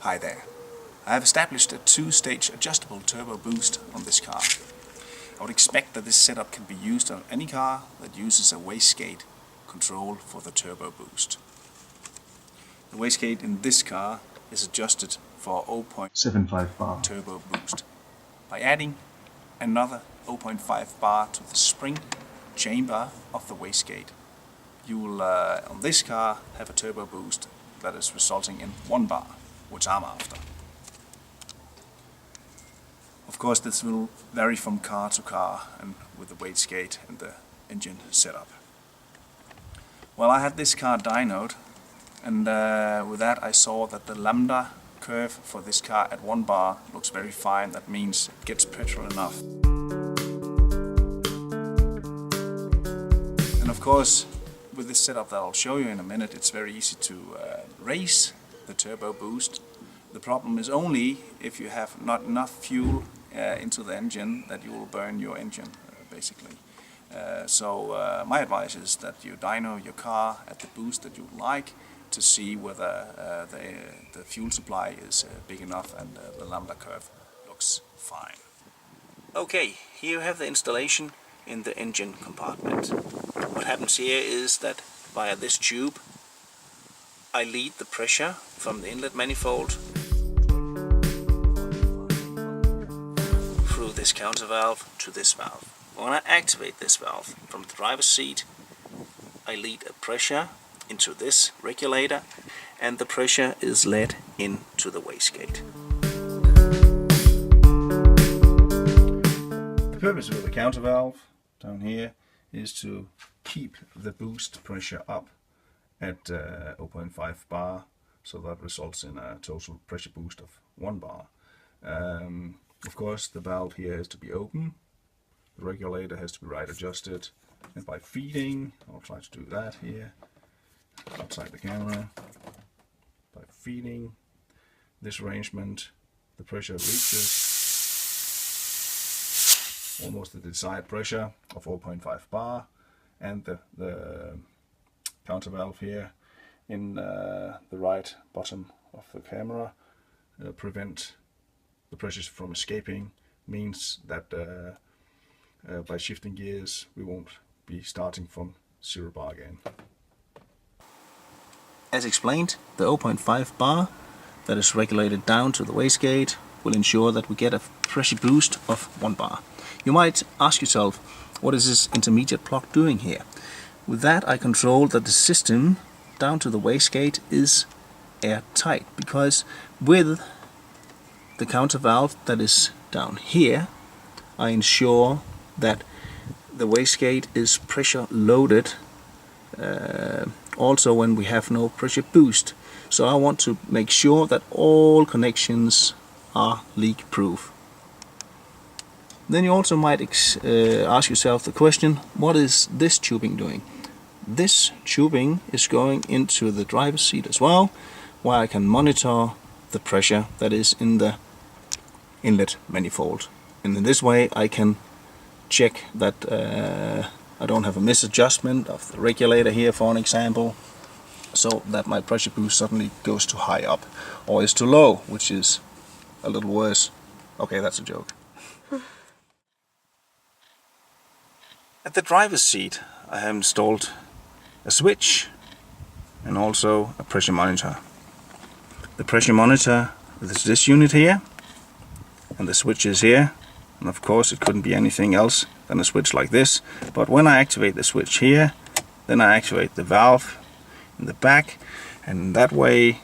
Hi there. I have established a two-stage adjustable turbo boost on this car. I would expect that this setup can be used on any car that uses a wastegate control for the turbo boost. The wastegate in this car is adjusted for 0.75 bar turbo boost. By adding another 0.5 bar to the spring chamber of the wastegate, you will on this car have a turbo boost that is resulting in 1 bar, which I'm after. Of course, this will vary from car to car and with the wastegate and the engine setup. Well, I had this car dynoed, and with that I saw that the lambda curve for this car at 1 bar looks very fine. That means it gets petrol enough. And of course, with this setup that I'll show you in a minute, it's very easy to raise the turbo boost. The problem is only if you have not enough fuel into the engine that you will burn your engine, basically. So my advice is that you dyno your car at the boost that you like to see whether the fuel supply is big enough and the lambda curve looks fine. Okay, here you have the installation in the engine compartment. What happens here is that via this tube I lead the pressure from the inlet manifold through this counter valve to this valve. When I activate this valve from the driver's seat, I lead a pressure into this regulator, and the pressure is led into the wastegate. The purpose of the counter valve down here is to keep the boost pressure up at 0.5 bar, so that results in a total pressure boost of 1 bar. Of course, the valve here has to be open, the regulator has to be right adjusted, and by feeding, I'll try to do that here outside the camera. By feeding this arrangement, the pressure reaches almost the desired pressure of 0.5 bar, and the counter valve here in the right bottom of the camera prevent the pressures from escaping, means that by shifting gears we won't be starting from 0 bar again. As explained, the 0.5 bar that is regulated down to the wastegate will ensure that we get a pressure boost of 1 bar. You might ask yourself, what is this intermediate block doing here? With that I control that the system down to the wastegate is airtight, because with the counter valve that is down here I ensure that the wastegate is pressure loaded also when we have no pressure boost. So I want to make sure that all connections are leak proof. Then you also might ask yourself the question, what is this tubing doing? This tubing is going into the driver's seat as well, where I can monitor the pressure that is in the inlet manifold. And in this way I can check that I don't have a misadjustment of the regulator here, for an example, so that my pressure boost suddenly goes too high up or is too low, which is a little worse. Okay, that's a joke. At the driver's seat I have installed a switch and also a pressure monitor. The pressure monitor is this unit here, and the switch is here, and of course it couldn't be anything else than a switch like this. But when I activate the switch here, then I activate the valve in the back, and that way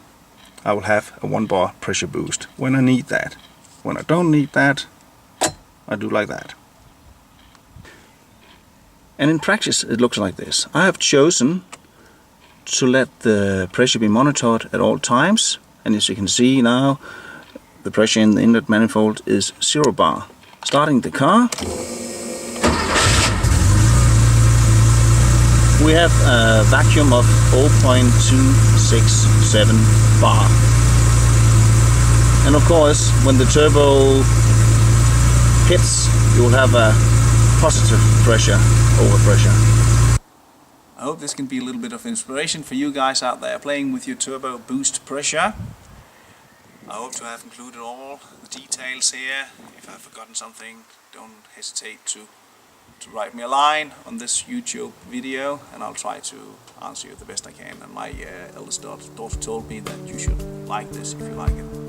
I will have a 1 bar pressure boost when I need that. When I don't need that, I do like that. And in practice it looks like this. I have chosen to let the pressure be monitored at all times, and as you can see now, the pressure in the inlet manifold is 0 bar. Starting the car, we have a vacuum of 0.267 bar. And of course, when the turbo hits, you will have a positive pressure over pressure. I hope this can be a little bit of inspiration for you guys out there playing with your turbo boost pressure. I hope to have included all the details here. If I've forgotten something, don't hesitate to write me a line on this YouTube video, and I'll try to answer you the best I can. And my eldest daughter told me that you should like this if you like it.